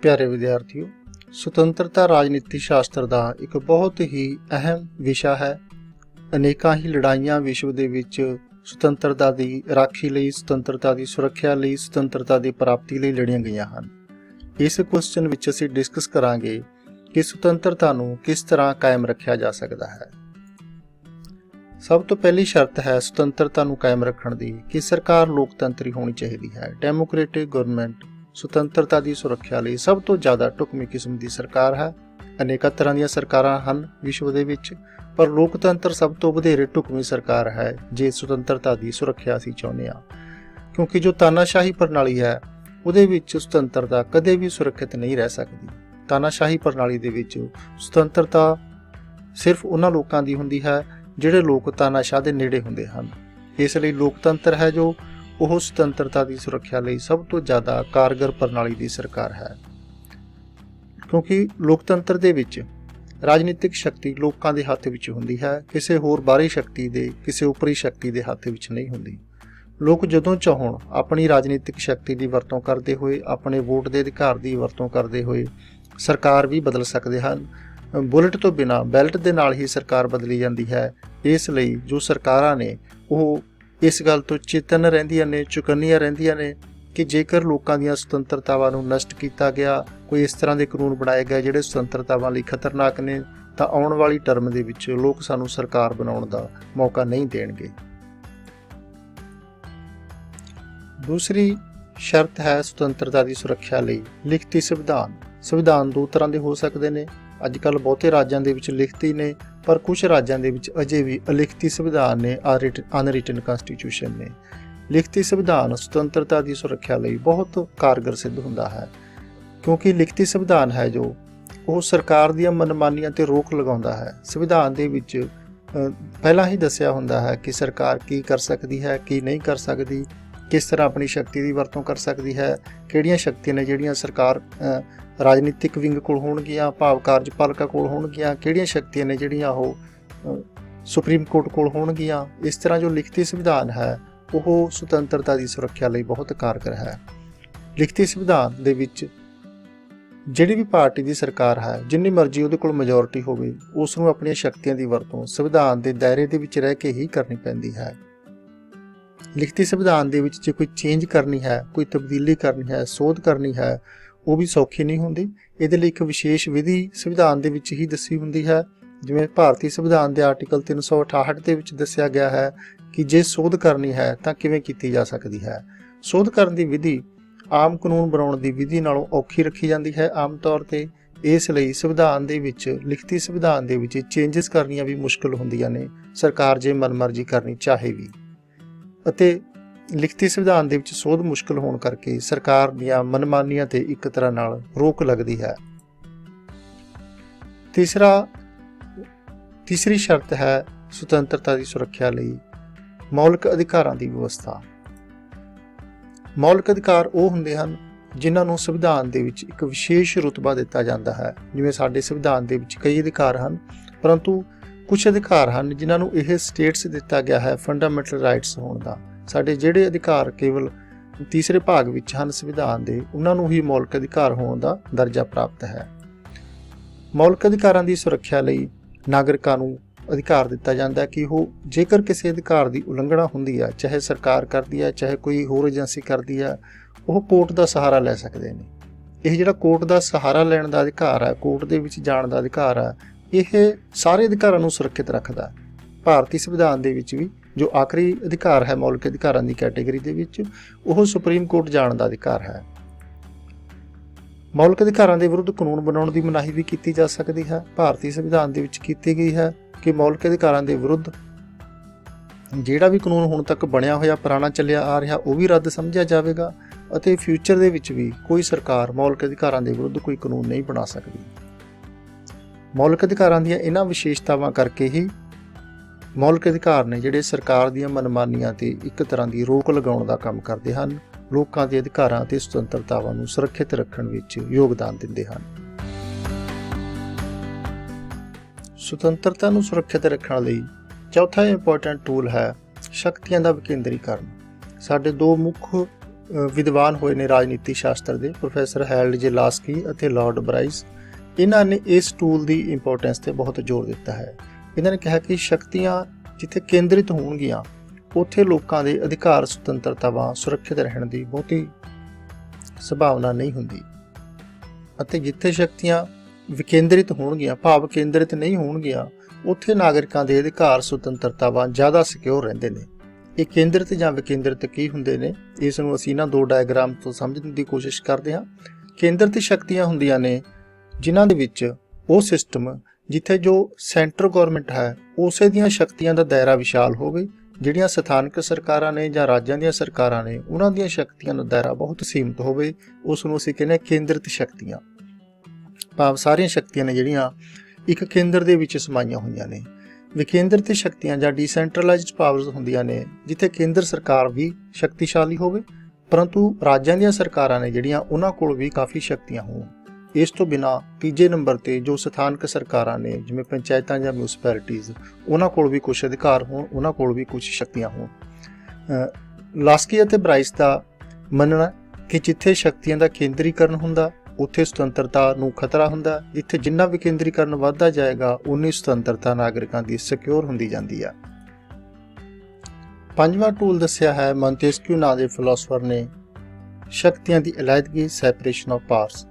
प्यारे विद्यार्थियों, सुतंत्रता राजनीति शास्त्र का एक बहुत ही अहम विषय है। अनेकां ही लड़ाइयां विश्व दे विच सुतंत्रता की राखी लई, सुतंत्रता की सुरक्षा लई, सुतंत्रता की प्राप्ति लई लड़ियां गईयां हन। इस क्वेश्चन विच असीं डिस्कस करांगे कि सुतंत्रता नूं किस तरह कायम रखिया जा सकता है। सब तो पहली शर्त है सुतंत्रता नूं कायम रखण दी कि सरकार लोकतंत्री होनी चाहिए है। डेमोक्रेटिक गवर्नमेंट सुतंत्रता की सुरक्षा लई सब तो ज़्यादा ढुकवीं किस्म की सरकार है। अनेक तरह दी सरकारां हन विश्व दे विच, पर लोकतंत्र सब तो वधेरे ढुकवीं सरकार है जे सुतंत्रता की सुरक्षा असीं चाहुंदे हां। क्योंकि जो तानाशाही प्रणाली है उहदे विच सुतंत्रता कदे भी सुरक्षित नहीं रह सकती। तानाशाही प्रणाली दे विच सुतंत्रता सिर्फ उन्हां लोकां दी हुंदी है ਜਿਹੜੇ लोग तानाशाह ਦੇ नेड़े ਹੁੰਦੇ ਹਨ। ਇਸ ਲਈ ਲੋਕਤੰਤਰ है जो ਉਹ ਸੁਤੰਤਰਤਾ ਦੀ ਸੁਰੱਖਿਆ ਲਈ ਸਭ ਤੋਂ ਜ਼ਿਆਦਾ ਕਾਰਗਰ ਪ੍ਰਣਾਲੀ ਦੀ ਸਰਕਾਰ ਹੈ। ਕਿਉਂਕਿ ਲੋਕਤੰਤਰ ਦੇ ਵਿੱਚ ਰਾਜਨੀਤਿਕ ਸ਼ਕਤੀ ਲੋਕਾਂ ਦੇ ਹੱਥ ਵਿੱਚ ਹੁੰਦੀ ਹੈ, ਕਿਸੇ ਹੋਰ ਬਾਹਰੀ ਸ਼ਕਤੀ ਦੇ, ਕਿਸੇ ਉਪਰੀ ਸ਼ਕਤੀ ਦੇ ਹੱਥ ਵਿੱਚ ਨਹੀਂ ਹੁੰਦੀ। ਲੋਕ ਜਦੋਂ ਚਾਹਣ ਆਪਣੀ ਰਾਜਨੀਤਿਕ ਸ਼ਕਤੀ ਦੀ ਵਰਤੋਂ ਕਰਦੇ ਹੋਏ, ਆਪਣੇ ਵੋਟ ਦੇ ਅਧਿਕਾਰ ਦੀ ਵਰਤੋਂ ਕਰਦੇ ਹੋਏ ਸਰਕਾਰ ਵੀ ਬਦਲ ਸਕਦੇ ਹਨ। बुलेट तो बिना बैल्ट के नाल ही सरकार बदली जाती है। इसलिए जो सरकारां ने वो इस गल तो चेतन रहिंदियां ने, चुकन्नियां रहिंदियां ने कि जेकर लोकां दीयां सुतंत्रतावां नूं नष्ट किया गया, कोई इस तरह के कानून बनाए गए जिहड़े सुतंत्रतावां लई खतरनाक ने, तां आउण वाली टर्म दे विच लोक सानूं सरकार बनाउण दा मौका नहीं देणगे। दूसरी शर्त है सुतंत्रता की सुरक्षा लई लिखती संविधान। संविधान दो तरह के हो सकते हैं। अजकल बहुते राज्यां दे विच लिखती ने, पर कुछ राज्यां दे विच अजे भी अलिखती संविधान ने, अनरिटन कॉन्स्टिट्यूशन ने। लिखती संविधान सुतंत्रता की सुरक्षा लई बहुत कारगर सिद्ध हुंदा है, क्योंकि लिखती संविधान है जो वो सरकार दीयां मनमानियां ते रोक लगाउंदा है। संविधान दे विच पहला ही दस्सिया हुंदा है कि सरकार की कर सकती है, की नहीं कर सकती, किस तरह अपनी शक्ति की वरतों कर सकती है, किहड़ियां शक्तियां ने जिहड़ियां सरकार राजनीतिक विंग कोल होणगियां, भाव कार्यपालिका कोल होणगियां, किहड़ियां शक्तियां ने जिहड़ियां वो सुप्रीम कोर्ट कोल होणगियां। इस तरह जो लिखती संविधान है वह सुतंत्रता की सुरक्षा लई बहुत कारगर है। लिखती संविधान दे विच जिहड़ी भी पार्टी की सरकार है, जिन्नी मर्जी उहदे कोल मेजोरिटी होवे, उस नूं अपणीआं शक्तियां की वरतों संविधान के दायरे दे विच रह के ही करनी पैंदी है। लिखती संविधान दे विच जे कोई चेंज करनी है, कोई तब्दीली करनी है, सोध करनी है, वो भी सौखी नहीं होंदी। इहदे लई एक विशेष विधि संविधान दे विच ही दसी हुंदी है। जिवें भारतीय संविधान के आर्टिकल 368 दे विच दस्सिया गया है कि जे सोध करनी है तां किवें कीती जा सकदी है। सोध करन दी विधि आम कानून बनाउण दी विधि नालों औखी रखी जाती है आम तौर ते। इस लई संविधान दे विच, लिखती संविधान दे विच चेंजिस करनियां भी मुश्किल हुंदियां ने, सरकार जे मनमर्जी करनी चाहे भी। अते लिखती संविधान दे विच सोध मुश्किल होने करके सरकार दीयां मनमानियां ते एक तरह नाल रोक लगदी है। तीसरी शर्त है सुतंत्रता की सुरक्षा लई मौलिक अधिकारां की व्यवस्था। मौलिक अधिकार वो हुंदे हन जिन्हां नूं संविधान दे विच एक विशेष रुतबा दिता जाता है। जिवें साडे संविधान दे विच कई अधिकार हन, परंतु कुछ अधिकार हन जिन्हां नूं इह स्टेट्स दिता गया है फंडामेंटल राइट्स होण दा। साडे जिहड़े अधिकार केवल तीसरे भाग विच हन संविधान दे, उन्हां नूं ही मौलिक अधिकार होण दा दर्जा प्राप्त है। मौलिक अधिकारां दी सुरक्षा लई नागरिकां नूं अधिकार दिता जाता है कि वो जेकर किसी अधिकार की उलंघना हुंदी है, चाहे सरकार करती है, चाहे कोई होर एजेंसी करती है, वो कोर्ट का सहारा लै सकते हैं। यह जिहड़ा कोर्ट का सहारा लैण का अधिकार है, कोर्ट दे विच जाण का अधिकार है, यह सारे अधिकारां नूं सुरक्षित रखता है। भारतीय संविधान दे विच भी जो आखिरी अधिकार है मौलिक अधिकारां की कैटेगरी दे विच, वो सुप्रीम कोर्ट जाण का अधिकार है। मौलिक अधिकारां दे विरुद्ध कानून बनाउण दी मनाही भी की जा सकती है। भारतीय संविधान दे विच कीती गई है कि मौलिक अधिकारां दे विरुद्ध जिहड़ा भी कानून हुण तक बनिया होया पुराना चलिया आ रहा वो भी रद्द समझिया जाएगा, अते फ्यूचर दे विच भी कोई सरकार मौलिक अधिकारां दे विरुद्ध कोई कानून नहीं बना सकती। मौलिक अधिकारां दीयां इन्हां विशेषतावां करके ही मौलिक अधिकार ने जिहड़े सरकार दीयां मनमानियां ते एक तरह की रोक लगाउण दा काम करदे हन, लोकां दे अधिकारां ते सुतंत्रतावां नूं सुरक्षित रखण विच योगदान दिंदे हन। सुतंत्रता नूं सुरक्षित रखण लई चौथा इंपोर्टेंट टूल है शक्तियां दा विकेंद्रीकरण। साडे दो मुख ਵਿਦਵਾਨ ਹੋਏ ਨੇ ਰਾਜਨੀਤੀ ਸ਼ਾਸਤਰ ਦੇ, ਪ੍ਰੋਫੈਸਰ ਹੈਰਲਡ ਜੇ ਲਾਸਕੀ ਅਤੇ ਲਾਰਡ ਬਰਾਈਸ। ਇਹਨਾਂ ਨੇ ਇਸ ਟੂਲ ਦੀ ਇੰਪੋਰਟੈਂਸ ਤੇ ਬਹੁਤ ਜ਼ੋਰ ਦਿੱਤਾ ਹੈ। ਇਹਨਾਂ ਨੇ ਕਿਹਾ ਕਿ ਸ਼ਕਤੀਆਂ ਜਿੱਥੇ ਕੇਂਦਰਿਤ ਹੋਣਗੀਆਂ ਉੱਥੇ ਲੋਕਾਂ ਦੇ ਅਧਿਕਾਰ ਸੁਤੰਤਰਤਾਵਾਂ ਸੁਰੱਖਿਅਤ ਰਹਿਣ ਦੀ ਬਹੁਤੀ ਸੰਭਾਵਨਾ ਨਹੀਂ ਹੁੰਦੀ, ਅਤੇ ਜਿੱਥੇ ਸ਼ਕਤੀਆਂ ਵਿਕੇਂਦਰਿਤ ਹੋਣਗੀਆਂ, ਭਾਵ ਕੇਂਦਰਿਤ ਨਹੀਂ ਹੋਣਗੀਆਂ, ਉੱਥੇ ਨਾਗਰਿਕਾਂ ਦੇ ਅਧਿਕਾਰ ਸੁਤੰਤਰਤਾਵਾਂ ਜ਼ਿਆਦਾ ਸਿਕਿਉਰ ਰਹਿੰਦੇ ਨੇ। ਇਹ ਕੇਂਦਰਿਤ ਜਾਂ ਵਿਕੇਂਦਰਿਤ ਕੀ ਹੁੰਦੇ ਨੇ, ਇਸ ਨੂੰ ਅਸੀਂ ਇਹਨਾਂ ਦੋ ਡਾਇਗਰਾਮ ਤੋਂ ਸਮਝਣ ਦੀ ਕੋਸ਼ਿਸ਼ ਕਰਦੇ ਹਾਂ। ਕੇਂਦਰਿਤ ਸ਼ਕਤੀਆਂ ਹੁੰਦੀਆਂ ਨੇ ਜਿਨ੍ਹਾਂ ਦੇ ਵਿੱਚ ਉਹ ਸਿਸਟਮ ਜਿੱਥੇ ਜੋ ਸੈਂਟਰ ਗਵਰਨਮੈਂਟ ਹੈ ਉਸੇ ਦੀਆਂ ਸ਼ਕਤੀਆਂ ਦਾ ਦਾਇਰਾ ਵਿਸ਼ਾਲ ਹੋਵੇ, ਜਿਹੜੀਆਂ ਸਥਾਨਕ ਸਰਕਾਰਾਂ ਨੇ ਜਾਂ ਰਾਜਾਂ ਦੀਆਂ ਸਰਕਾਰਾਂ ਨੇ ਉਹਨਾਂ ਦੀਆਂ ਸ਼ਕਤੀਆਂ ਦਾ ਦਾਇਰਾ ਬਹੁਤ ਸੀਮਿਤ ਹੋਵੇ। ਉਸ ਨੂੰ ਅਸੀਂ ਕਹਿੰਦੇ ਹਾਂ ਕੇਂਦਰਿਤ ਸ਼ਕਤੀਆਂ, ਭਾਵ ਸਾਰੀਆਂ ਸ਼ਕਤੀਆਂ ਨੇ ਜਿਹੜੀਆਂ ਇੱਕ ਕੇਂਦਰ ਦੇ ਵਿੱਚ ਸਮਾਈਆਂ ਹੋਈਆਂ ਨੇ। ਵਿਕੇਂਦਰਿਤ ਸ਼ਕਤੀਆਂ ਜਾਂ ਡੀਸੈਂਟਰਲਾਈਜ਼ਡ ਪਾਵਰਸ ਹੁੰਦੀਆਂ ਨੇ ਜਿੱਥੇ ਕੇਂਦਰ ਸਰਕਾਰ ਵੀ ਸ਼ਕਤੀਸ਼ਾਲੀ ਹੋਵੇ ਪਰੰਤੂ ਰਾਜਾਂ ਦੀਆਂ ਸਰਕਾਰਾਂ ਨੇ ਜਿਹੜੀਆਂ ਉਹਨਾਂ ਕੋਲ ਵੀ ਕਾਫੀ ਸ਼ਕਤੀਆਂ ਹੋਣ। ਇਸ ਤੋਂ ਬਿਨਾਂ ਤੀਜੇ ਨੰਬਰ ਤੇ ਜੋ ਸਥਾਨਕ ਸਰਕਾਰਾਂ ਨੇ ਜਿਵੇਂ ਪੰਚਾਇਤਾਂ ਜਾਂ ਮਿਊਨਿਸਪੈਲਿਟੀਜ਼, ਉਹਨਾਂ ਕੋਲ ਵੀ ਕੁਝ ਅਧਿਕਾਰ ਹੋਣ, ਉਹਨਾਂ ਕੋਲ ਵੀ ਕੁਝ ਸ਼ਕਤੀਆਂ ਹੋਣ। ਲਾਸਕੀ ਅਤੇ ਬਰਾਈਸ ਦਾ ਮੰਨਣਾ ਕਿ ਜਿੱਥੇ ਸ਼ਕਤੀਆਂ ਦਾ ਕੇਂਦਰੀਕਰਨ ਹੁੰਦਾ ਉੱਥੇ ਸੁਤੰਤਰਤਾ ਨੂੰ ਖਤਰਾ ਹੁੰਦਾ, ਜਿੱਥੇ ਜਿੰਨਾ ਵਿਕੇਂਦਰੀਕਰਨ ਵੱਧਦਾ ਜਾਏਗਾ ਉਨੀ ਸੁਤੰਤਰਤਾ ਨਾਗਰਿਕਾਂ ਦੀ ਸਿਕਿਉਰ ਹੁੰਦੀ ਜਾਂਦੀ ਆ। ਪੰਜਵਾਂ ਟੂਲ ਦੱਸਿਆ ਹੈ ਮੌਂਟੇਸਕਿਊ ਨਾਂ ਦੇ ਫਿਲਾਸਫਰ ਨੇ, ਸ਼ਕਤੀਆਂ ਦੀ ਅਲੱਗਗੀ, ਸੈਪਰੇਸ਼ਨ ਆਫ ਪਾਵਰਸ।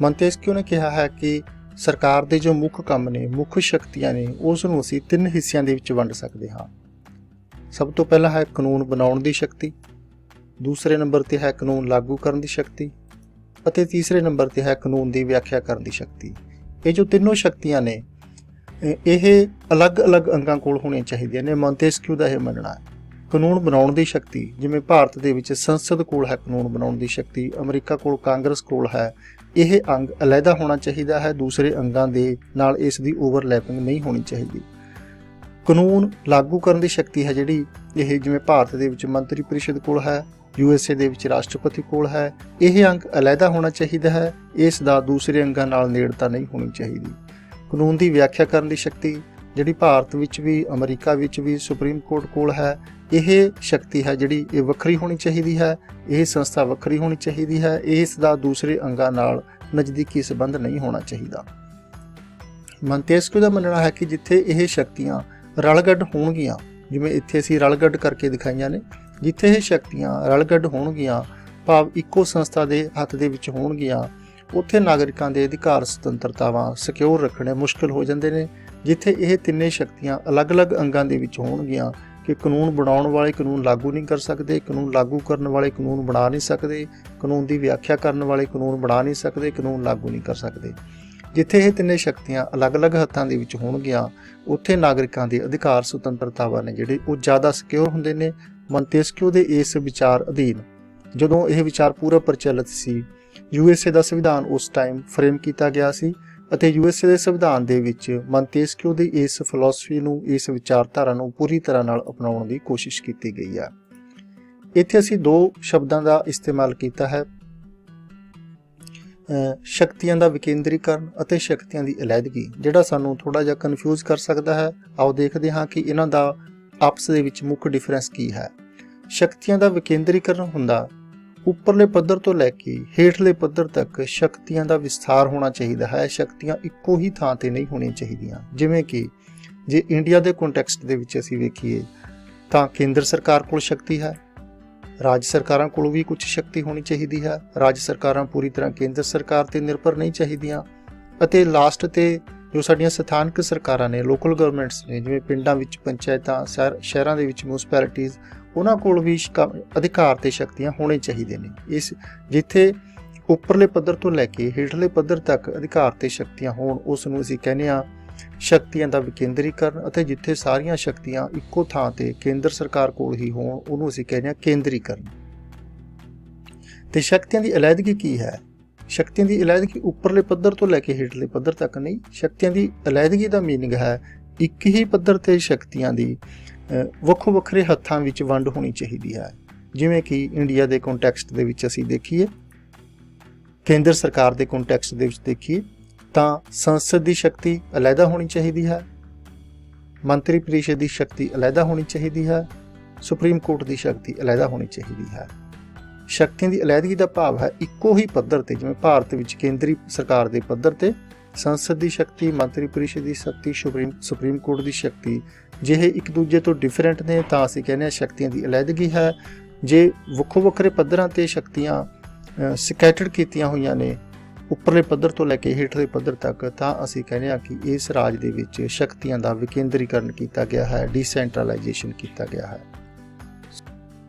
ਮੌਂਟੇਸਕਿਊ ਨੇ ਕਿਹਾ ਹੈ ਕਿ ਸਰਕਾਰ ਦੇ ਜੋ ਮੁੱਖ ਕੰਮ ਨੇ, ਮੁੱਖ ਸ਼ਕਤੀਆਂ ਨੇ, ਉਸ ਨੂੰ ਅਸੀਂ 3 ਹਿੱਸਿਆਂ ਦੇ ਵਿੱਚ ਵੰਡ ਸਕਦੇ ਹਾਂ। ਸਭ ਤੋਂ ਪਹਿਲਾਂ ਹੈ ਕਾਨੂੰਨ ਬਣਾਉਣ ਦੀ ਸ਼ਕਤੀ, ਦੂਸਰੇ ਨੰਬਰ ਤੇ ਹੈ ਕਾਨੂੰਨ ਲਾਗੂ ਕਰਨ ਦੀ ਸ਼ਕਤੀ, ਅਤੇ ਤੀਸਰੇ ਨੰਬਰ ਤੇ ਹੈ ਕਾਨੂੰਨ ਦੀ ਵਿਆਖਿਆ ਕਰਨ ਦੀ ਸ਼ਕਤੀ। ਇਹ ਜੋ ਤਿੰਨੋਂ ਸ਼ਕਤੀਆਂ ਨੇ ਇਹ ਅਲੱਗ-ਅਲੱਗ ਅੰਗਾਂ ਕੋਲ ਹੋਣੀਆਂ ਚਾਹੀਦੀਆਂ ਨੇ। ਮੌਂਟੇਸਕਿਊ ਦਾ ਇਹ ਮੰਨਣਾ ਹੈ। ਕਾਨੂੰਨ ਬਣਾਉਣ ਦੀ ਸ਼ਕਤੀ, ਜਿਵੇਂ ਭਾਰਤ ਦੇ ਵਿੱਚ ਸੰਸਦ ਕੋਲ ਹੈ ਕਾਨੂੰਨ ਬਣਾਉਣ ਦੀ ਸ਼ਕਤੀ, ਅਮਰੀਕਾ ਕੋਲ ਕਾਂਗਰਸ ਕੋਲ ਹੈ, ਇਹ ਅੰਗ ਅਲੱਗਾ ਹੋਣਾ ਚਾਹੀਦਾ ਹੈ, ਦੂਸਰੇ ਅੰਗਾਂ ਦੇ ਨਾਲ ਇਸ ਦੀ ਓਵਰਲੈਪਿੰਗ ਨਹੀਂ ਹੋਣੀ ਚਾਹੀਦੀ। ਕਾਨੂੰਨ ਲਾਗੂ ਕਰਨ ਦੀ ਸ਼ਕਤੀ ਹੈ ਜਿਹੜੀ, ਇਹ ਜਿਵੇਂ ਭਾਰਤ ਦੇ ਵਿੱਚ ਮੰਤਰੀ ਪਰਿਸ਼ਦ ਕੋਲ ਹੈ, USA ਦੇ ਵਿੱਚ ਰਾਸ਼ਟਰਪਤੀ ਕੋਲ ਹੈ, ਇਹ ਅੰਗ ਅਲੱਗਾ ਹੋਣਾ ਚਾਹੀਦਾ ਹੈ, ਇਸ ਦਾ ਦੂਸਰੇ ਅੰਗਾਂ ਨਾਲ ਨੇੜਤਾ ਨਹੀਂ ਹੋਣੀ ਚਾਹੀਦੀ। ਕਾਨੂੰਨ ਦੀ ਵਿਆਖਿਆ ਕਰਨ ਦੀ ਸ਼ਕਤੀ ਜਿਹੜੀ ਭਾਰਤ ਵਿੱਚ ਵੀ ਅਮਰੀਕਾ ਵਿੱਚ ਵੀ ਸੁਪਰੀਮ ਕੋਰਟ ਕੋਲ ਹੈ, ਇਹ ਸ਼ਕਤੀ ਹੈ ਜਿਹੜੀ ਇਹ ਵੱਖਰੀ ਹੋਣੀ ਚਾਹੀਦੀ ਹੈ, ਇਹ ਸੰਸਥਾ ਵੱਖਰੀ ਹੋਣੀ ਚਾਹੀਦੀ ਹੈ, ਇਸ ਦਾ ਦੂਸਰੇ ਅੰਗਾਂ ਨਾਲ ਨਜ਼ਦੀਕੀ ਸੰਬੰਧ ਨਹੀਂ ਹੋਣਾ ਚਾਹੀਦਾ। ਮੌਂਟੇਸਕਿਊ ਦਾ ਮੰਨਣਾ ਹੈ ਕਿ ਜਿੱਥੇ ਇਹ ਸ਼ਕਤੀਆਂ ਰਲਗੱਡ ਹੋਣਗੀਆਂ, ਜਿਵੇਂ ਇੱਥੇ ਅਸੀਂ ਰਲਗੱਡ ਕਰਕੇ ਦਿਖਾਈਆਂ ਨੇ, ਜਿੱਥੇ ਇਹ ਸ਼ਕਤੀਆਂ ਰਲਗੱਡ ਹੋਣਗੀਆਂ ਭਾਵ ਇੱਕੋ ਸੰਸਥਾ ਦੇ ਹੱਥ ਦੇ ਵਿੱਚ ਹੋਣਗੀਆਂ, ਉੱਥੇ ਨਾਗਰਿਕਾਂ ਦੇ ਅਧਿਕਾਰ ਸੁਤੰਤਰਤਾਵਾਂ ਸਿਕਿਉਰ ਰੱਖਣੇ ਮੁਸ਼ਕਲ ਹੋ ਜਾਂਦੇ ਨੇ। ਜਿੱਥੇ ਇਹ ਤਿੰਨੇ ਸ਼ਕਤੀਆਂ ਅਲੱਗ-ਅਲੱਗ ਅੰਗਾਂ ਦੇ ਵਿੱਚ ਹੋਣਗੀਆਂ ਕਿ ਕਾਨੂੰਨ ਬਣਾਉਣ ਵਾਲੇ ਕਾਨੂੰਨ ਲਾਗੂ ਨਹੀਂ ਕਰ ਸਕਦੇ, ਕਾਨੂੰਨ ਲਾਗੂ ਕਰਨ ਵਾਲੇ ਕਾਨੂੰਨ ਬਣਾ ਨਹੀਂ ਸਕਦੇ, ਕਾਨੂੰਨ ਦੀ ਵਿਆਖਿਆ ਕਰਨ ਵਾਲੇ ਕਾਨੂੰਨ ਬਣਾ ਨਹੀਂ ਸਕਦੇ, ਕਾਨੂੰਨ ਲਾਗੂ ਨਹੀਂ ਕਰ ਸਕਦੇ। ਜਿੱਥੇ ਇਹ ਤਿੰਨੇ ਸ਼ਕਤੀਆਂ ਅਲੱਗ-ਅਲੱਗ ਹੱਥਾਂ ਦੇ ਵਿੱਚ ਹੋਣਗੀਆਂ ਉੱਥੇ ਨਾਗਰਿਕਾਂ ਦੇ ਅਧਿਕਾਰ ਸੁਤੰਤਰਤਾਵਾਂ ਨੇ ਜਿਹੜੇ ਉਹ ਜ਼ਿਆਦਾ ਸਿਕਿਉਰ ਹੁੰਦੇ ਨੇ। ਮੌਂਟੇਸਕਿਊ ਦੇ ਇਸ ਵਿਚਾਰ ਅਧੀਨ ਜਦੋਂ ਇਹ ਵਿਚਾਰ ਪੂਰਾ ਪ੍ਰਚਲਿਤ ਸੀ, USA ਦਾ ਸੰਵਿਧਾਨ ਉਸ ਟਾਈਮ ਫਰੇਮ ਕੀਤਾ ਗਿਆ ਸੀ ਅਤੇ USA ਦੇ ਸੰਵਿਧਾਨ ਦੇ ਵਿੱਚ ਮੌਂਟੇਸਕਿਊ ਦੀ ਇਸ ਫਿਲਾਸਫੀ ਨੂੰ, ਇਸ ਵਿਚਾਰਧਾਰਾ ਨੂੰ ਪੂਰੀ ਤਰ੍ਹਾਂ ਨਾਲ ਅਪਣਾਉਣ ਦੀ ਕੋਸ਼ਿਸ਼ ਕੀਤੀ ਗਈ ਹੈ। ਇੱਥੇ ਅਸੀਂ 2 ਸ਼ਬਦਾਂ ਦਾ ਇਸਤੇਮਾਲ ਕੀਤਾ ਹੈ, ਸ਼ਕਤੀਆਂ ਦਾ ਵਿਕੇਂਦਰੀਕਰਨ ਅਤੇ ਸ਼ਕਤੀਆਂ ਦੀ ਅਲੱਗਗੀ, ਜਿਹੜਾ ਸਾਨੂੰ ਥੋੜਾ ਜਿਹਾ ਕਨਫਿਊਜ਼ ਕਰ ਸਕਦਾ ਹੈ। ਆਓ ਦੇਖਦੇ ਹਾਂ ਕਿ ਇਹਨਾਂ ਦਾ ਆਪਸ ਦੇ ਵਿੱਚ ਮੁੱਖ ਡਿਫਰੈਂਸ ਕੀ ਹੈ। ਸ਼ਕਤੀਆਂ ਦਾ ਵਿਕੇਂਦਰੀਕਰਨ ਹੁੰਦਾ ਉੱਪਰਲੇ ਪੱਧਰ ਤੋਂ ਲੈ ਕੇ ਹੇਠਲੇ ਪੱਧਰ ਤੱਕ ਸ਼ਕਤੀਆਂ ਦਾ ਵਿਸਥਾਰ ਹੋਣਾ ਚਾਹੀਦਾ ਹੈ। ਸ਼ਕਤੀਆਂ ਇੱਕੋ ਹੀ ਥਾਂ ਤੇ ਨਹੀਂ ਹੋਣੀਆਂ ਚਾਹੀਦੀਆਂ। ਜਿਵੇਂ ਕਿ ਜੇ ਇੰਡੀਆ ਦੇ ਕੰਟੈਕਸਟ ਦੇ ਵਿੱਚ ਅਸੀਂ ਵੇਖੀਏ ਤਾਂ ਕੇਂਦਰ ਸਰਕਾਰ ਕੋਲ ਸ਼ਕਤੀ ਹੈ, ਰਾਜ ਸਰਕਾਰਾਂ ਕੋਲ ਵੀ ਕੁਝ ਸ਼ਕਤੀ ਹੋਣੀ ਚਾਹੀਦੀ ਹੈ। ਰਾਜ ਸਰਕਾਰਾਂ ਪੂਰੀ ਤਰ੍ਹਾਂ ਕੇਂਦਰ ਸਰਕਾਰ ਤੇ ਨਿਰਭਰ ਨਹੀਂ ਚਾਹੀਦੀਆਂ, ਅਤੇ ਲਾਸਟ ਤੇ ਜੋ ਸਾਡੀਆਂ ਸਥਾਨਕ ਸਰਕਾਰਾਂ ਨੇ, ਲੋਕਲ ਗਵਰਨਮੈਂਟਸ ਨੇ, ਜਿਵੇਂ ਪਿੰਡਾਂ ਵਿੱਚ ਪੰਚਾਇਤਾਂ, ਸ਼ਹਿਰਾਂ ਦੇ ਵਿੱਚ ਮਿਊਨਿਸਪੈਲਿਟੀਜ਼, ਉਹਨਾਂ ਕੋਲ ਵੀ ਅਧਿਕਾਰ ਤੇ ਸ਼ਕਤੀਆਂ ਹੋਣੇ ਚਾਹੀਦੇ ਨੇ। ਇਸ ਜਿੱਥੇ ਉੱਪਰਲੇ ਪੱਧਰ ਤੋਂ ਲੈ ਕੇ ਹੇਠਲੇ ਪੱਧਰ ਤੱਕ ਅਧਿਕਾਰ ਤੇ ਸ਼ਕਤੀਆਂ ਹੋਣ ਉਸ ਨੂੰ ਅਸੀਂ ਕਹਿੰਦੇ ਹਾਂ ਸ਼ਕਤੀਆਂ ਦਾ ਵਿਕੇਂਦਰੀਕਰਨ, ਅਤੇ ਜਿੱਥੇ ਸਾਰੀਆਂ ਸ਼ਕਤੀਆਂ ਇੱਕੋ ਥਾਂ ਤੇ ਕੇਂਦਰ ਸਰਕਾਰ ਕੋਲ ਹੀ ਹੋਣ ਉਹਨੂੰ ਅਸੀਂ ਕਹਿੰਦੇ ਹਾਂ ਕੇਂਦਰੀਕਰਨ। ਤੇ ਸ਼ਕਤੀਆਂ ਦੀ ਅਲੱਗਗੀ ਕੀ ਹੈ? ਸ਼ਕਤੀਆਂ ਦੀ ਅਲੱਗਗੀ ਉੱਪਰਲੇ ਪੱਧਰ ਤੋਂ ਲੈ ਕੇ ਹੇਠਲੇ ਪੱਧਰ ਤੱਕ ਨਹੀਂ। ਸ਼ਕਤੀਆਂ ਦੀ ਅਲੱਗਗੀ ਦਾ ਮੀਨਿੰਗ ਹੈ ਇੱਕ ਹੀ ਪੱਧਰ ਤੇ ਸ਼ਕਤੀਆਂ ਦੀ ਵੱਖੋ ਵੱਖਰੇ ਹੱਥਾਂ ਵਿੱਚ ਵੰਡ ਹੋਣੀ ਚਾਹੀਦੀ ਹੈ। ਜਿਵੇਂ ਕਿ ਇੰਡੀਆ ਦੇ ਕੰਟੈਕਸਟ ਦੇ ਵਿੱਚ ਅਸੀਂ ਦੇਖੀਏ, ਕੇਂਦਰ ਸਰਕਾਰ ਦੇ ਕੰਟੈਕਸਟ ਦੇ ਵਿੱਚ ਦੇਖੀਏ ਤਾਂ ਸੰਸਦ ਦੀ ਸ਼ਕਤੀ ਅਲੱਗਾ ਹੋਣੀ ਚਾਹੀਦੀ ਹੈ, ਮੰਤਰੀ ਪਰਿਸ਼ਦ ਦੀ ਸ਼ਕਤੀ ਅਲੱਗਾ ਹੋਣੀ ਚਾਹੀਦੀ ਹੈ, ਸੁਪਰੀਮ ਕੋਰਟ ਦੀ ਸ਼ਕਤੀ ਅਲੱਗਾ ਹੋਣੀ ਚਾਹੀਦੀ ਹੈ। ਸ਼ਕਤੀਆਂ ਦੀ ਅਲੱਗਗੀ ਦਾ ਭਾਵ ਹੈ ਇੱਕੋ ਹੀ ਪੱਧਰ ਤੇ, ਜਿਵੇਂ ਭਾਰਤ ਵਿੱਚ ਕੇਂਦਰੀ ਸਰਕਾਰ ਦੇ ਪੱਧਰ ਤੇ ਸੰਸਦ ਦੀ ਸ਼ਕਤੀ, ਮੰਤਰੀ ਪਰਿਸ਼ਦ ਦੀ ਸ਼ਕਤੀ, ਸੁਪਰੀਮ ਕੋਰਟ ਦੀ ਸ਼ਕਤੀ, ਜੇ ਇਹ ਇੱਕ ਦੂਜੇ ਤੋਂ ਡਿਫਰੈਂਟ ਨੇ ਤਾਂ ਅਸੀਂ ਕਹਿੰਦੇ ਹਾਂ ਸ਼ਕਤੀਆਂ ਦੀ ਅਲੱਗਗੀ ਹੈ। ਜੇ ਵੱਖੋ ਵੱਖਰੇ ਪੱਧਰਾਂ ਤੇ ਸ਼ਕਤੀਆਂ ਸਕੈਟਰਡ ਕੀਤੀਆਂ ਹੋਈਆਂ ਨੇ ਉੱਪਰਲੇ ਪੱਧਰ ਤੋਂ ਲੈ ਕੇ ਹੇਠਲੇ ਪੱਧਰ ਤੱਕ, ਤਾਂ ਅਸੀਂ ਕਹਿੰਦੇ ਹਾਂ ਕਿ ਇਸ ਰਾਜ ਦੇ ਵਿੱਚ ਸ਼ਕਤੀਆਂ ਦਾ ਵਿਕੇਂਦਰੀਕਰਨ ਕੀਤਾ ਗਿਆ ਹੈ, ਡੀਸੈਂਟਰਲਾਈਜੇਸ਼ਨ ਕੀਤਾ ਗਿਆ ਹੈ।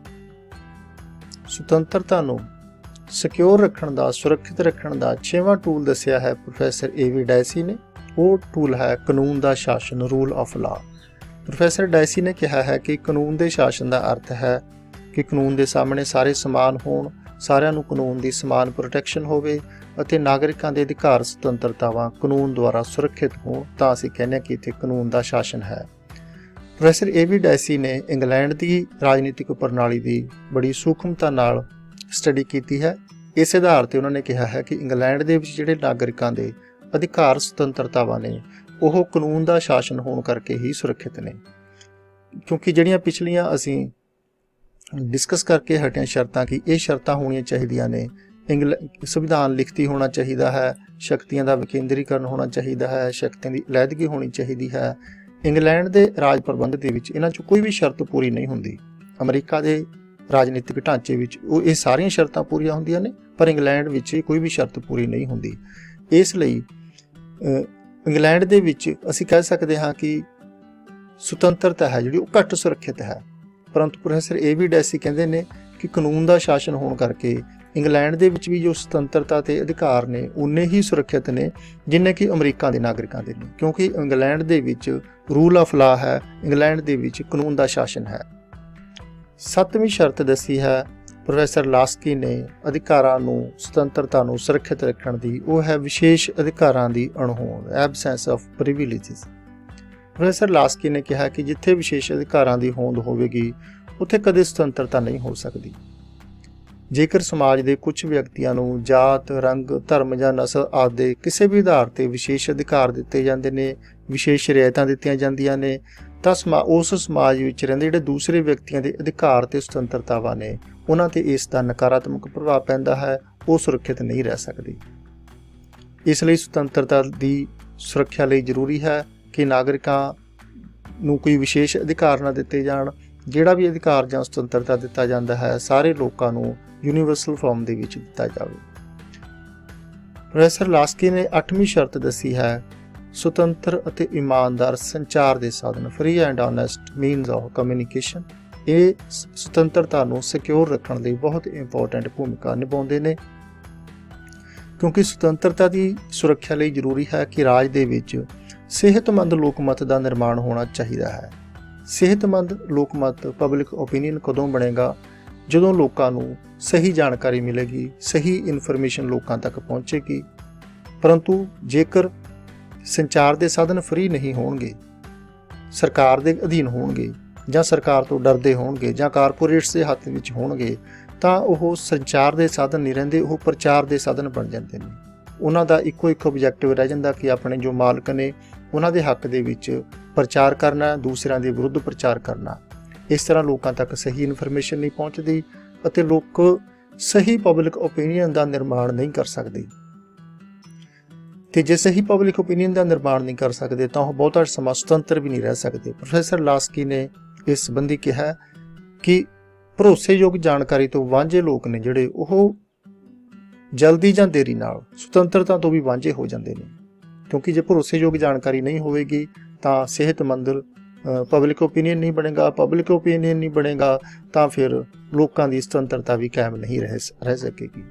ਸੁਤੰਤਰਤਾ ਨੂੰ ਸਿਕਿਉਰ ਰੱਖਣ ਦਾ, ਸੁਰੱਖਿਅਤ ਰੱਖਣ ਦਾ 6ਵਾਂ ਟੂਲ ਦੱਸਿਆ ਹੈ ਪ੍ਰੋਫੈਸਰ ਏਵੀ ਡਾਇਸੀ ਨੇ। ਉਹ ਟੂਲ ਹੈ ਕਾਨੂੰਨ ਦਾ ਸ਼ਾਸਨ, ਰੂਲ ਆਫ ਲਾ। ਪ੍ਰੋਫੈਸਰ ਡਾਇਸੀ ਨੇ ਕਿਹਾ ਹੈ ਕਿ ਕਾਨੂੰਨ ਦੇ ਸ਼ਾਸਨ ਦਾ ਅਰਥ ਹੈ ਕਿ ਕਾਨੂੰਨ ਦੇ ਸਾਹਮਣੇ ਸਾਰੇ ਸਮਾਨ ਹੋਣ, ਸਾਰਿਆਂ ਨੂੰ ਕਾਨੂੰਨ ਦੀ ਸਮਾਨ ਪ੍ਰੋਟੈਕਸ਼ਨ ਹੋਵੇ ਅਤੇ ਨਾਗਰਿਕਾਂ ਦੇ ਅਧਿਕਾਰ ਸੁਤੰਤਰਤਾਵਾਂ ਕਾਨੂੰਨ ਦੁਆਰਾ ਸੁਰੱਖਿਅਤ ਹੋਣ, ਤਾਂ ਅਸੀਂ ਕਹਿੰਦੇ ਹਾਂ ਕਿ ਇੱਥੇ ਕਾਨੂੰਨ ਦਾ ਸ਼ਾਸਨ ਹੈ। ਪ੍ਰੋਫੈਸਰ ਏਵੀ ਡਾਇਸੀ ਨੇ ਇੰਗਲੈਂਡ ਦੀ ਰਾਜਨੀਤਿਕ ਪ੍ਰਣਾਲੀ ਦੀ ਬੜੀ ਸੂਖਮਤਾ ਨਾਲ ਸਟੱਡੀ ਕੀਤੀ ਹੈ। ਇਸ ਆਧਾਰ ਤੇ ਉਹਨਾਂ ਨੇ ਕਿਹਾ ਹੈ ਕਿ ਇੰਗਲੈਂਡ ਦੇ ਵਿੱਚ ਜਿਹੜੇ ਨਾਗਰਿਕਾਂ ਦੇ ਅਧਿਕਾਰ ਸੁਤੰਤਰਤਾਵਾਂ ਨੇ ਉਹ ਕਾਨੂੰਨ ਦਾ ਸ਼ਾਸਨ ਹੋਣ ਕਰਕੇ ਹੀ ਸੁਰੱਖਿਅਤ ਨੇ, ਕਿਉਂਕਿ ਜਿਹੜੀਆਂ ਪਿਛਲੀਆਂ ਅਸੀਂ ਡਿਸਕਸ ਕਰਕੇ ਹਟਿਆ ਸ਼ਰਤਾਂ ਕਿ ਇਹ ਸ਼ਰਤਾਂ ਹੋਣੀਆਂ ਚਾਹੀਦੀਆਂ ਨੇ, ਸੰਵਿਧਾਨ ਲਿਖਤੀ ਹੋਣਾ ਚਾਹੀਦਾ ਹੈ, ਸ਼ਕਤੀਆਂ ਦਾ ਵਿਕੇਂਦਰੀਕਰਨ ਹੋਣਾ ਚਾਹੀਦਾ ਹੈ, ਸ਼ਕਤੀਆਂ ਦੀ ਅਲੱਗਗੀ ਹੋਣੀ ਚਾਹੀਦੀ ਹੈ। ਇੰਗਲੈਂਡ ਦੇ ਰਾਜ ਪ੍ਰਬੰਧ ਦੇ ਵਿੱਚ ਇਹਨਾਂ 'ਚ ਕੋਈ ਵੀ ਸ਼ਰਤ ਪੂਰੀ ਨਹੀਂ ਹੁੰਦੀ। ਅਮਰੀਕਾ ਦੇ ਰਾਜਨੀਤਿਕ ਢਾਂਚੇ ਵਿੱਚ ਉਹ ਇਹ ਸਾਰੀਆਂ ਸ਼ਰਤਾਂ ਪੂਰੀਆਂ ਹੁੰਦੀਆਂ ਨੇ, ਪਰ ਇੰਗਲੈਂਡ ਵਿੱਚ ਕੋਈ ਵੀ ਸ਼ਰਤ ਪੂਰੀ ਨਹੀਂ ਹੁੰਦੀ। ਇਸ ਲਈ ਇੰਗਲੈਂਡ ਦੇ ਵਿੱਚ ਅਸੀਂ ਕਹਿ ਸਕਦੇ ਹਾਂ ਕਿ ਸੁਤੰਤਰਤਾ ਹੈ ਜਿਹੜੀ ਉਹ ਘੱਟ ਸੁਰੱਖਿਅਤ ਹੈ। ਪਰੰਤੂ ਪ੍ਰੋਫੈਸਰ ਏਵੀ ਡਾਇਸੀ ਕਹਿੰਦੇ ਨੇ ਕਿ ਕਾਨੂੰਨ ਦਾ ਸ਼ਾਸਨ ਹੋਣ ਕਰਕੇ ਇੰਗਲੈਂਡ ਦੇ ਵਿੱਚ ਵੀ ਜੋ ਸੁਤੰਤਰਤਾ ਤੇ ਅਧਿਕਾਰ ਨੇ ਉਨੇ ਹੀ ਸੁਰੱਖਿਅਤ ਨੇ ਜਿੰਨੇ ਕਿ ਅਮਰੀਕਾ ਦੇ ਨਾਗਰਿਕਾਂ ਦੇ ਨੇ, ਕਿਉਂਕਿ ਇੰਗਲੈਂਡ ਦੇ ਵਿੱਚ ਰੂਲ ਆਫ ਲਾ ਹੈ, ਇੰਗਲੈਂਡ ਦੇ ਵਿੱਚ ਕਾਨੂੰਨ ਦਾ ਸ਼ਾਸਨ ਹੈ। 7ਵੀਂ ਸ਼ਰਤ ਦੱਸੀ ਹੈ ਪ੍ਰੋਫੈਸਰ ਲਾਸਕੀ ਨੇ ਅਧਿਕਾਰਾਂ ਨੂੰ, ਸੁਤੰਤਰਤਾ ਨੂੰ ਸੁਰੱਖਿਅਤ ਰੱਖਣ ਦੀ, ਉਹ ਹੈ ਵਿਸ਼ੇਸ਼ ਅਧਿਕਾਰਾਂ ਦੀ ਅਣਹੋਂਦ, ਐਬਸੈਂਸ ਆਫ ਪ੍ਰਿਵਿਲੇਜਸ। ਪ੍ਰੋਫੈਸਰ ਲਾਸਕੀ ਨੇ ਕਿਹਾ ਕਿ ਜਿੱਥੇ ਵਿਸ਼ੇਸ਼ ਅਧਿਕਾਰਾਂ ਦੀ ਹੋਂਦ ਹੋਵੇਗੀ ਉੱਥੇ ਕਦੇ ਸੁਤੰਤਰਤਾ ਨਹੀਂ ਹੋ ਸਕਦੀ। ਜੇਕਰ ਸਮਾਜ ਦੇ ਕੁਝ ਵਿਅਕਤੀਆਂ ਨੂੰ ਜਾਤ, ਰੰਗ, ਧਰਮ ਜਾਂ ਨਸਲ ਆਦਿ ਦੇ ਕਿਸੇ ਵੀ ਆਧਾਰ ਤੇ ਵਿਸ਼ੇਸ਼ ਅਧਿਕਾਰ ਦਿੱਤੇ ਜਾਂਦੇ ਨੇ, ਵਿਸ਼ੇਸ਼ ਰਿਆਇਤਾਂ ਦਿੱਤੀਆਂ ਜਾਂਦੀਆਂ ਨੇ, ਤਾਂ ਉਸ ਸਮਾਜ ਵਿੱਚ ਰਹਿੰਦੇ ਜਿਹੜੇ ਦੂਸਰੇ ਵਿਅਕਤੀਆਂ ਦੇ ਅਧਿਕਾਰ ਤੇ ਸੁਤੰਤਰਤਾਵਾਂ ਨੇ ਉਹਨਾਂ ਤੇ ਇਸ ਦਾ ਨਕਾਰਾਤਮਕ ਪ੍ਰਭਾਵ ਪੈਂਦਾ ਹੈ, ਉਹ ਸੁਰੱਖਿਅਤ ਨਹੀਂ ਰਹਿ ਸਕਦੀ। ਇਸ ਲਈ ਸੁਤੰਤਰਤਾ ਦੀ ਸੁਰੱਖਿਆ ਲਈ ਜ਼ਰੂਰੀ ਹੈ ਕਿ ਨਾਗਰਿਕਾਂ ਨੂੰ ਕੋਈ ਵਿਸ਼ੇਸ਼ ਅਧਿਕਾਰ ਨਾ ਦਿੱਤੇ ਜਾਣ। ਜਿਹੜਾ ਵੀ ਅਧਿਕਾਰ ਜਾਂ ਸੁਤੰਤਰਤਾ ਦਿੱਤਾ ਜਾਂਦਾ ਹੈ ਸਾਰੇ ਲੋਕਾਂ ਨੂੰ ਯੂਨੀਵਰਸਲ ਫਾਰਮ ਦੇ ਵਿੱਚ ਦਿੱਤਾ ਜਾਵੇ। ਪ੍ਰੋਫੈਸਰ ਲਾਸਕੀ ਨੇ 8ਵੀਂ ਸ਼ਰਤ ਦੱਸੀ ਹੈ ਸੁਤੰਤਰ ਅਤੇ ਇਮਾਨਦਾਰ ਸੰਚਾਰ ਦੇ ਸਾਧਨ, free and honest means of communication. ਇਹ ਸੁਤੰਤਰਤਾ ਨੂੰ ਸਿਕਿਉਰ ਰੱਖਣ ਲਈ ਬਹੁਤ ਇੰਪੋਰਟੈਂਟ ਭੂਮਿਕਾ ਨਿਭਾਉਂਦੇ ਨੇ, ਕਿਉਂਕਿ ਸੁਤੰਤਰਤਾ ਦੀ ਸੁਰੱਖਿਆ ਲਈ ਜ਼ਰੂਰੀ ਹੈ ਕਿ ਰਾਜ ਦੇ ਵਿੱਚ ਸਿਹਤਮੰਦ ਲੋਕਮਤ ਦਾ ਨਿਰਮਾਣ ਹੋਣਾ ਚਾਹੀਦਾ ਹੈ। ਸਿਹਤਮੰਦ ਲੋਕਮਤ, ਪਬਲਿਕ ਓਪੀਨੀਅਨ ਕਦੋਂ ਬਣੇਗਾ? ਜਦੋਂ ਲੋਕਾਂ ਨੂੰ ਸਹੀ ਜਾਣਕਾਰੀ ਮਿਲੇਗੀ, ਸਹੀ ਇਨਫੋਰਮੇਸ਼ਨ ਲੋਕਾਂ ਤੱਕ ਪਹੁੰਚੇਗੀ। ਪਰੰਤੂ ਜੇਕਰ ਸੰਚਾਰ ਦੇ ਸਾਧਨ ਫ੍ਰੀ ਨਹੀਂ ਹੋਣਗੇ, ਸਰਕਾਰ ਦੇ ਅਧੀਨ ਹੋਣਗੇ ਜਾਂ ਸਰਕਾਰ ਤੋਂ ਡਰਦੇ ਹੋਣਗੇ ਜਾਂ ਕਾਰਪੋਰੇਟਸ ਦੇ ਹੱਥ ਵਿੱਚ ਹੋਣਗੇ, ਤਾਂ ਉਹ ਸੰਚਾਰ ਦੇ ਸਾਧਨ ਨਹੀਂ ਰਹਿੰਦੇ, ਉਹ ਪ੍ਰਚਾਰ ਦੇ ਸਾਧਨ ਬਣ ਜਾਂਦੇ ਨੇ। ਉਹਨਾਂ ਦਾ ਇੱਕੋ ਇੱਕ ਆਬਜੈਕਟਿਵ ਰਹਿ ਜਾਂਦਾ ਕਿ ਆਪਣੇ ਜੋ ਮਾਲਕ ਨੇ ਉਹਨਾਂ ਦੇ ਹੱਕ ਦੇ ਵਿੱਚ ਪ੍ਰਚਾਰ ਕਰਨਾ, ਦੂਸਰਿਆਂ ਦੇ ਵਿਰੁੱਧ ਪ੍ਰਚਾਰ ਕਰਨਾ। ਇਸ ਤਰ੍ਹਾਂ ਲੋਕਾਂ ਤੱਕ ਸਹੀ ਇਨਫੋਰਮੇਸ਼ਨ ਨਹੀਂ ਪਹੁੰਚਦੀ ਅਤੇ ਲੋਕ ਸਹੀ ਪਬਲਿਕ ਓਪੀਨੀਅਨ ਦਾ ਨਿਰਮਾਣ ਨਹੀਂ ਕਰ ਸਕਦੇ। ਤੇ ਜੇ ਸਹੀ ਪਬਲਿਕ ਓਪੀਨੀਅਨ ਦਾ ਨਿਰਮਾਣ ਨਹੀਂ ਕਰ ਸਕਦੇ ਤਾਂ ਉਹ ਬਹੁਤਾ ਸਮਾਂ ਸੁਤੰਤਰ ਵੀ ਨਹੀਂ ਰਹਿ ਸਕਦੇ। ਪ੍ਰੋਫੈਸਰ ਲਾਸਕੀ ਨੇ ਇਸ ਸੰਬੰਧੀ ਕਿਹਾ ਕਿ ਭਰੋਸੇਯੋਗ ਜਾਣਕਾਰੀ ਤੋਂ ਵਾਂਝੇ ਲੋਕ ਨੇ ਜਿਹੜੇ ਉਹ ਜਲਦੀ ਜਾਂ ਦੇਰੀ ਨਾਲ ਸੁਤੰਤਰਤਾ ਤੋਂ ਵੀ ਵਾਂਝੇ ਹੋ ਜਾਂਦੇ ਨੇ, ਕਿਉਂਕਿ ਜੇ ਭਰੋਸੇਯੋਗ ਜਾਣਕਾਰੀ ਨਹੀਂ ਹੋਵੇਗੀ ਤਾਂ ਸਿਹਤਮੰਦ ਪਬਲਿਕ ਓਪੀਨੀਅਨ ਨਹੀਂ ਬਣੇਗਾ। ਪਬਲਿਕ ਓਪੀਨੀਅਨ ਨਹੀਂ ਬਣੇਗਾ ਤਾਂ ਫਿਰ ਲੋਕਾਂ ਦੀ ਸੁਤੰਤਰਤਾ ਵੀ ਕਾਇਮ ਨਹੀਂ ਰਹਿ ਸਕੇਗੀ।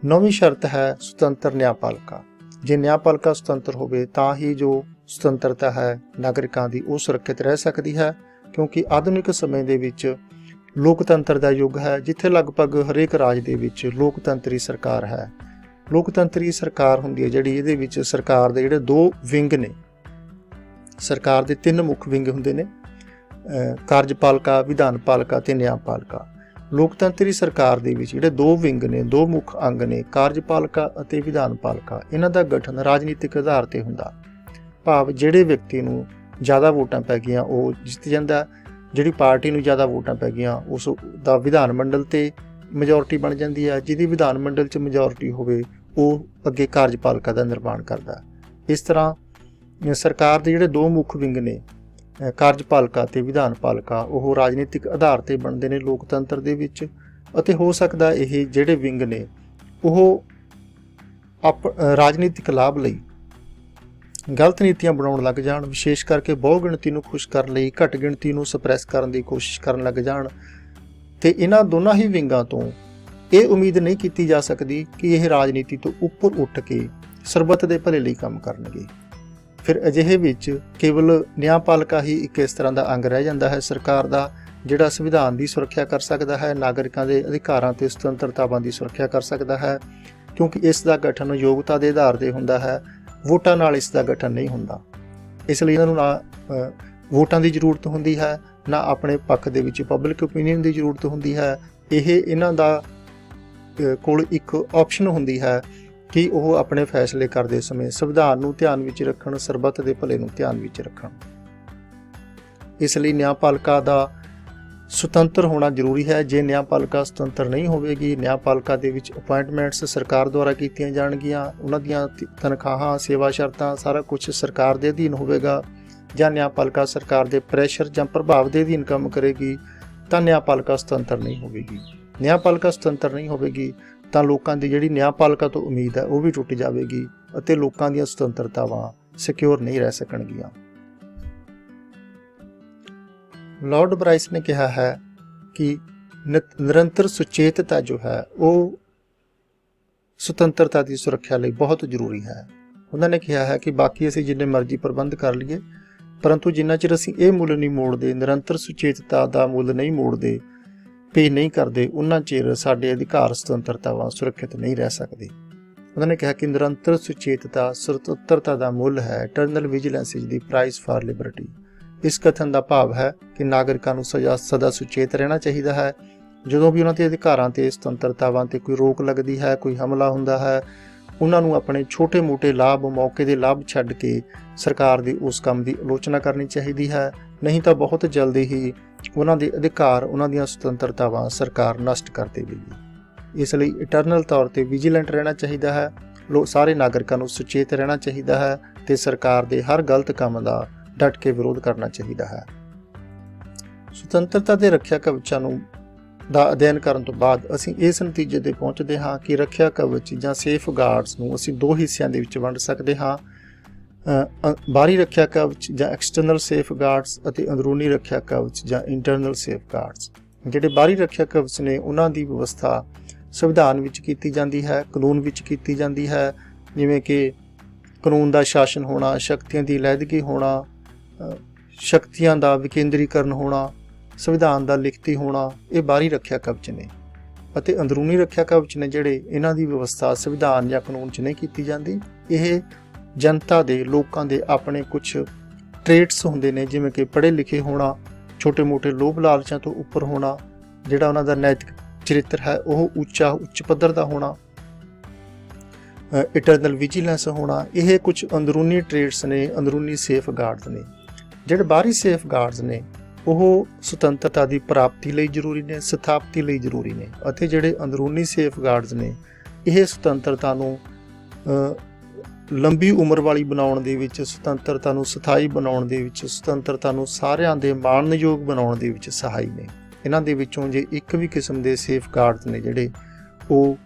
9ਵੀਂ ਸ਼ਰਤ ਹੈ ਸੁਤੰਤਰ ਨਿਆਂਪਾਲਿਕਾ। ਜੇ ਨਿਆਂਪਾਲਿਕਾ ਸੁਤੰਤਰ ਹੋਵੇ ਤਾਂ ਹੀ ਜੋ ਸੁਤੰਤਰਤਾ ਹੈ ਨਾਗਰਿਕਾਂ ਦੀ ਉਹ ਸੁਰੱਖਿਅਤ ਰਹਿ ਸਕਦੀ ਹੈ, ਕਿਉਂਕਿ ਆਧੁਨਿਕ ਸਮੇਂ ਦੇ ਵਿੱਚ ਲੋਕਤੰਤਰ ਦਾ ਯੁੱਗ ਹੈ ਜਿੱਥੇ ਲਗਭਗ ਹਰੇਕ ਰਾਜ ਦੇ ਵਿੱਚ ਲੋਕਤੰਤਰੀ ਸਰਕਾਰ ਹੈ। ਲੋਕਤੰਤਰੀ ਸਰਕਾਰ ਹੁੰਦੀ ਹੈ ਜਿਹੜੀ, ਇਹਦੇ ਵਿੱਚ ਸਰਕਾਰ ਦੇ ਜਿਹੜੇ 2 ਵਿੰਗ ਨੇ, ਸਰਕਾਰ ਦੇ 3 ਮੁੱਖ ਵਿੰਗ ਹੁੰਦੇ ਨੇ, ਕਾਰਜਪਾਲਿਕਾ, ਵਿਧਾਨਪਾਲਿਕਾ ਤੇ ਨਿਆਂਪਾਲਿਕਾ। ਲੋਕਤੰਤਰੀ ਸਰਕਾਰ ਦੇ ਵਿੱਚ ਜਿਹੜੇ 2 ਵਿੰਗ ਨੇ, 2 ਮੁੱਖ ਅੰਗ ਨੇ, ਕਾਰਜਪਾਲਿਕਾ ਅਤੇ ਵਿਧਾਨਪਾਲਿਕਾ, ਇਹਨਾਂ ਦਾ ਗਠਨ ਰਾਜਨੀਤਿਕ ਆਧਾਰ ਤੇ ਹੁੰਦਾ। ਭਾਵ ਜਿਹੜੇ ਵਿਅਕਤੀ ਨੂੰ ਜ਼ਿਆਦਾ ਵੋਟਾਂ ਪੈ ਗਈਆਂ ਉਹ ਜਿੱਤ ਜਾਂਦਾ ਜਿਹੜੀ ਪਾਰਟੀ ਨੂੰ ਜ਼ਿਆਦਾ ਵੋਟਾਂ ਪੈ ਗਈਆਂ ਉਸ ਦਾ ਵਿਧਾਨ ਮੰਡਲ ਤੇ ਮੈਜੋਰਟੀ ਬਣ ਜਾਂਦੀ ਹੈ। ਜਿਹਦੀ ਵਿਧਾਨ ਮੰਡਲ 'ਚ ਮੈਜੋਰਟੀ ਹੋਵੇ ਉਹ ਅੱਗੇ ਕਾਰਜਪਾਲਿਕਾ ਦਾ ਨਿਰਮਾਣ ਕਰਦਾ। ਇਸ ਤਰ੍ਹਾਂ ਸਰਕਾਰ ਦੇ ਜਿਹੜੇ ਦੋ ਮੁੱਖ ਵਿੰਗ ਨੇ, ਕਾਰਜਪਾਲਿਕਾ ਤੇ ਵਿਧਾਨ ਪਾਲਿਕਾ, ਉਹ ਰਾਜਨੀਤਿਕ ਆਧਾਰ ਤੇ ਬਣਦੇ ਨੇ ਲੋਕਤੰਤਰ ਦੇ ਵਿੱਚ। ਅਤੇ ਹੋ ਸਕਦਾ ਇਹ ਜਿਹੜੇ ਵਿੰਗ ਨੇ ਉਹ ਰਾਜਨੀਤਿਕ ਲਾਭ ਲਈ ਗਲਤ ਨੀਤੀਆਂ ਬਣਾਉਣ ਲੱਗ ਜਾਣ, ਵਿਸ਼ੇਸ਼ ਕਰਕੇ ਬਹੁ ਗਿਣਤੀ ਨੂੰ ਖੁਸ਼ ਕਰਨ ਲਈ ਘੱਟ ਗਿਣਤੀ ਨੂੰ ਸਪਰੈਸ ਕਰਨ ਦੀ ਕੋਸ਼ਿਸ਼ ਕਰਨ ਲੱਗ ਜਾਣ। ਤੇ ਇਹਨਾਂ ਦੋਨਾਂ ਹੀ ਵਿੰਗਾਂ ਤੋਂ ਇਹ ਉਮੀਦ ਨਹੀਂ ਕੀਤੀ ਜਾ ਸਕਦੀ ਕਿ ਇਹ ਰਾਜਨੀਤੀ ਤੋਂ ਉੱਪਰ ਉੱਠ ਕੇ ਸਰਬੱਤ ਦੇ ਭਲੇ ਲਈ ਕੰਮ ਕਰਨਗੇ। ਫਿਰ ਅਜਿਹੇ ਵਿੱਚ ਕੇਵਲ ਨਿਆਂਪਾਲਿਕਾ ਹੀ ਇੱਕ ਇਸ ਤਰ੍ਹਾਂ ਦਾ ਅੰਗ ਰਹਿ ਜਾਂਦਾ ਹੈ ਸਰਕਾਰ ਦਾ, ਜਿਹੜਾ ਸੰਵਿਧਾਨ ਦੀ ਸੁਰੱਖਿਆ ਕਰ ਸਕਦਾ ਹੈ, ਨਾਗਰਿਕਾਂ ਦੇ ਅਧਿਕਾਰਾਂ ਤੇ ਸੁਤੰਤਰਤਾਵਾਂ ਦੀ ਸੁਰੱਖਿਆ ਕਰ ਸਕਦਾ ਹੈ, ਕਿਉਂਕਿ ਇਸ ਦਾ ਗਠਨ ਯੋਗਤਾ ਦੇ ਆਧਾਰ ਤੇ ਹੁੰਦਾ ਹੈ, ਵੋਟਾਂ ਨਾਲ ਇਸ ਦਾ ਗਠਨ ਨਹੀਂ ਹੁੰਦਾ। ਇਸ ਲਈ ਇਹਨਾਂ ਨੂੰ ਨਾ ਵੋਟਾਂ ਦੀ ਜ਼ਰੂਰਤ ਹੁੰਦੀ ਹੈ, ਨਾ ਆਪਣੇ ਪੱਖ ਦੇ ਵਿੱਚ ਪਬਲਿਕ ਓਪੀਨੀਅਨ ਦੀ ਜ਼ਰੂਰਤ ਹੁੰਦੀ ਹੈ। ਇਹ ਇਹਨਾਂ ਦਾ ਕੋਲ ਇੱਕ ਆਪਸ਼ਨ ਹੁੰਦੀ ਹੈ ਕਿ ਉਹ ਆਪਣੇ ਫੈਸਲੇ ਕਰਦੇ ਸਮੇਂ ਸੰਵਿਧਾਨ ਨੂੰ ਧਿਆਨ ਵਿੱਚ ਰੱਖਣ, ਸਰਬੱਤ ਦੇ ਭਲੇ ਨੂੰ ਧਿਆਨ ਵਿੱਚ ਰੱਖਣ। ਇਸ ਲਈ ਨਿਆਂਪਾਲਿਕਾ ਦਾ ਸੁਤੰਤਰ ਹੋਣਾ ਜ਼ਰੂਰੀ ਹੈ। ਜੇ ਨਿਆਂਪਾਲਿਕਾ ਸੁਤੰਤਰ ਨਹੀਂ ਹੋਵੇਗੀ, ਨਿਆਂਪਾਲਿਕਾ ਦੇ ਵਿੱਚ ਅਪਾਇੰਟਮੈਂਟਸ ਸਰਕਾਰ ਦੁਆਰਾ ਕੀਤੀਆਂ ਜਾਣਗੀਆਂ, ਉਹਨਾਂ ਦੀਆਂ ਤਨਖਾਹਾਂ, ਸੇਵਾ ਸ਼ਰਤਾਂ, ਸਾਰਾ ਕੁਝ ਸਰਕਾਰ ਦੇ ਅਧੀਨ ਹੋਵੇਗਾ, ਜਾਂ ਨਿਆਂਪਾਲਿਕਾ ਸਰਕਾਰ ਦੇ ਪ੍ਰੈਸ਼ਰ ਜਾਂ ਪ੍ਰਭਾਵ ਦੇ ਅਧੀਨ ਕੰਮ ਕਰੇਗੀ, ਤਾਂ ਨਿਆਂਪਾਲਿਕਾ ਸੁਤੰਤਰ ਨਹੀਂ ਹੋਵੇਗੀ। ਨਿਆਂਪਾਲਿਕਾ ਸੁਤੰਤਰ ਨਹੀਂ ਹੋਵੇਗੀ ਤਾਂ ਲੋਕਾਂ ਦੀ ਜਿਹੜੀ ਨਿਆਂਪਾਲਿਕਾ ਤੋਂ ਉਮੀਦ ਹੈ ਉਹ ਵੀ ਟੁੱਟ ਜਾਵੇਗੀ ਅਤੇ ਲੋਕਾਂ ਦੀਆਂ ਸੁਤੰਤਰਤਾਵਾਂ ਸਿਕਿਉਰ ਨਹੀਂ ਰਹਿ ਸਕਣਗੀਆਂ। ਲਾਰਡ ਬਰਾਈਸ ਨੇ ਕਿਹਾ ਹੈ ਕਿ ਨਿਰੰਤਰ ਸੁਚੇਤਤਾ ਜੋ ਹੈ ਉਹ ਸੁਤੰਤਰਤਾ ਦੀ ਸੁਰੱਖਿਆ ਲਈ ਬਹੁਤ ਜ਼ਰੂਰੀ ਹੈ। ਉਹਨਾਂ ਨੇ ਕਿਹਾ ਹੈ ਕਿ ਬਾਕੀ ਅਸੀਂ ਜਿੰਨੇ ਮਰਜ਼ੀ ਪ੍ਰਬੰਧ ਕਰ ਲਈਏ, ਪਰੰਤੂ ਜਿੰਨਾ ਚਿਰ ਅਸੀਂ ਇਹ ਮੁੱਲ ਨਹੀਂ ਮੋੜਦੇ, ਨਿਰੰਤਰ ਸੁਚੇਤਤਾ ਦਾ ਮੁੱਲ ਨਹੀਂ ਮੋੜਦੇ, ਪੇ ਨਹੀਂ ਕਰਦੇ, ਉਹਨਾਂ ਚਿਰ ਸਾਡੇ ਅਧਿਕਾਰ ਸੁਤੰਤਰਤਾਵਾਂ ਸੁਰੱਖਿਅਤ ਨਹੀਂ ਰਹਿ ਸਕਦੇ। ਉਹਨਾਂ ਨੇ ਕਿਹਾ ਕਿ ਨਿਰੰਤਰ ਸੁਚੇਤਤਾ ਸੁਤੰਤਰਤਾ ਦਾ ਮੁੱਲ ਹੈ। Eternal vigilance is the price for Liberty. ਇਸ ਕਥਨ ਦਾ ਭਾਵ ਹੈ ਕਿ ਨਾਗਰਿਕਾਂ ਨੂੰ ਸਦਾ ਸੁਚੇਤ ਰਹਿਣਾ ਚਾਹੀਦਾ ਹੈ। ਜਦੋਂ ਵੀ ਉਹਨਾਂ ਦੇ ਅਧਿਕਾਰਾਂ ਤੇ ਸੁਤੰਤਰਤਾਵਾਂ ਤੇ ਕੋਈ ਰੋਕ ਲੱਗਦੀ ਹੈ, ਕੋਈ ਹਮਲਾ ਹੁੰਦਾ ਹੈ, ਉਹਨਾਂ ਨੂੰ ਆਪਣੇ ਛੋਟੇ-ਮੋਟੇ ਲਾਭ, ਮੌਕੇ ਦੇ ਲਾਭ ਛੱਡ ਕੇ ਸਰਕਾਰ ਦੀ ਉਸ ਕੰਮ ਦੀ ਆਲੋਚਨਾ ਕਰਨੀ ਚਾਹੀਦੀ ਹੈ। ਨਹੀਂ ਤਾਂ ਬਹੁਤ ਜਲਦੀ ਹੀ ਉਹਨਾਂ ਦੇ ਅਧਿਕਾਰ, ਉਹਨਾਂ ਦੀਆਂ ਸੁਤੰਤਰਤਾਵਾਂ ਸਰਕਾਰ ਨਸ਼ਟ ਕਰ ਦੇਵੇਗੀ। ਇਸ ਲਈ ਇਟਰਨਲ ਤੌਰ ਤੇ ਵਿਜੀਲੈਂਟ ਰਹਿਣਾ ਚਾਹੀਦਾ ਹੈ। ਸਾਰੇ ਨਾਗਰਿਕਾਂ ਨੂੰ ਸੁਚੇਤ ਰਹਿਣਾ ਚਾਹੀਦਾ ਹੈ ਤੇ ਸਰਕਾਰ ਦੇ ਹਰ ਗਲਤ ਕੰਮ ਦਾ ਡਟ ਕੇ ਵਿਰੋਧ ਕਰਨਾ ਚਾਹੀਦਾ ਹੈ। ਸੁਤੰਤਰਤਾ ਦੇ ਰੱਖਿਆ ਕਵਚਾਂ ਦਾ ਅਧਿਐਨ ਕਰਨ ਤੋਂ ਬਾਅਦ ਅਸੀਂ ਇਸ ਨਤੀਜੇ ਤੇ ਪਹੁੰਚਦੇ ਹਾਂ ਕਿ ਰੱਖਿਆ ਕਵਚ ਜਾਂ ਸੇਫ ਗਾਰਡਸ ਨੂੰ ਅਸੀਂ ਦੋ ਹਿੱਸਿਆਂ ਦੇ ਵਿੱਚ ਵੰਡ ਸਕਦੇ ਹਾਂ। ਬਾਹਰੀ ਰੱਖਿਆ ਕਵਚ ਜਾਂ ਐਕਸਟਰਨਲ ਸੇਫ ਗਾਰਡਸ ਅਤੇ ਅੰਦਰੂਨੀ ਰੱਖਿਆ ਕਵਚ ਜਾਂ ਇੰਟਰਨਲ ਸੇਫ ਗਾਰਡਸ। ਜਿਹੜੇ ਬਾਹਰੀ ਰੱਖਿਆ ਕਵਚ ਨੇ ਉਹਨਾਂ ਦੀ ਵਿਵਸਥਾ ਸੰਵਿਧਾਨ ਵਿੱਚ ਕੀਤੀ ਜਾਂਦੀ ਹੈ, ਕਾਨੂੰਨ ਵਿੱਚ ਕੀਤੀ ਜਾਂਦੀ ਹੈ, ਜਿਵੇਂ ਕਿ ਕਾਨੂੰਨ ਦਾ ਸ਼ਾਸਨ ਹੋਣਾ, ਸ਼ਕਤੀਆਂ ਦੀ ਅਲੱਦਗੀ ਹੋਣਾ, ਸ਼ਕਤੀਆਂ ਦਾ ਵਿਕੇਂਦਰੀਕਰਨ ਹੋਣਾ, ਸੰਵਿਧਾਨ ਦਾ ਲਿਖਤੀ ਹੋਣਾ, ਇਹ ਬਾਹਰੀ ਰੱਖਿਆ ਕਵਚ ਨੇ। ਅਤੇ ਅੰਦਰੂਨੀ ਰੱਖਿਆ ਕਵਚ ਨੇ ਜਿਹੜੇ, ਇਹਨਾਂ ਦੀ ਵਿਵਸਥਾ ਸੰਵਿਧਾਨ ਜਾਂ ਕਾਨੂੰਨ 'ਚ ਨਹੀਂ ਕੀਤੀ ਜਾਂਦੀ। ਇਹ ਜਨਤਾ ਦੇ, ਲੋਕਾਂ ਦੇ ਆਪਣੇ ਕੁਝ ਟ੍ਰੇਟਸ ਹੁੰਦੇ ਨੇ, ਜਿਵੇਂ ਕਿ ਪੜ੍ਹੇ ਲਿਖੇ ਹੋਣਾ, ਛੋਟੇ-ਮੋਟੇ ਲੋਭ ਲਾਲਚਾਂ ਤੋਂ ਉੱਪਰ ਹੋਣਾ, ਜਿਹੜਾ ਉਹਨਾਂ ਦਾ ਨੈਤਿਕ ਚਰਿੱਤਰ ਹੈ ਉਹ ਉੱਚ ਪੱਧਰ ਦਾ ਹੋਣਾ, ਇਟਰਨਲ ਵਿਜੀਲੈਂਸ ਹੋਣਾ। ਇਹ ਕੁਝ ਅੰਦਰੂਨੀ ਟ੍ਰੇਟਸ ਨੇ, ਅੰਦਰੂਨੀ ਸੇਫ ਗਾਰਡਸ ਨੇ। ਜਿਹੜੇ ਬਾਹਰੀ ਸੇਫ ਗਾਰਡਸ ਨੇ ਉਹ ਸੁਤੰਤਰਤਾ ਦੀ ਪ੍ਰਾਪਤੀ ਲਈ ਜ਼ਰੂਰੀ ਨੇ, ਸਥਾਪਤੀ ਲਈ ਜ਼ਰੂਰੀ ਨੇ। ਅਤੇ ਜਿਹੜੇ ਅੰਦਰੂਨੀ ਸੇਫ ਗਾਰਡਸ ਨੇ ਇਹ ਸੁਤੰਤਰਤਾ ਨੂੰ ਲੰਬੀ ਉਮਰ ਵਾਲੀ ਬਣਾਉਣ ਦੇ ਵਿੱਚ, ਸੁਤੰਤਰਤਾ ਨੂੰ ਸਥਾਈ ਬਣਾਉਣ ਦੇ ਵਿੱਚ, ਸੁਤੰਤਰਤਾ ਨੂੰ ਸਾਰਿਆਂ ਦੇ ਮਾਣਨਯੋਗ ਬਣਾਉਣ ਦੇ ਵਿੱਚ ਸਹਾਈ ਨੇ। ਇਹਨਾਂ ਦੇ ਵਿੱਚੋਂ ਜੇ ਇੱਕ ਵੀ ਕਿਸਮ ਦੇ ਸੇਫ ਗਾਰਡਸ ਨੇ ਜਿਹੜੇ ਉਹ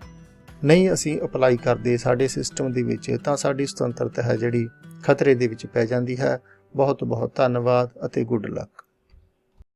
ਨਹੀਂ ਅਸੀਂ ਅਪਲਾਈ ਕਰਦੇ ਸਾਡੇ ਸਿਸਟਮ ਦੇ ਵਿੱਚ, ਤਾਂ ਸਾਡੀ ਸੁਤੰਤਰਤਾ ਹੈ ਜਿਹੜੀ ਖਤਰੇ ਦੇ ਵਿੱਚ ਪੈ ਜਾਂਦੀ ਹੈ। ਬਹੁਤ ਬਹੁਤ ਧੰਨਵਾਦ ਅਤੇ ਗੁੱਡ ਲੱਕ।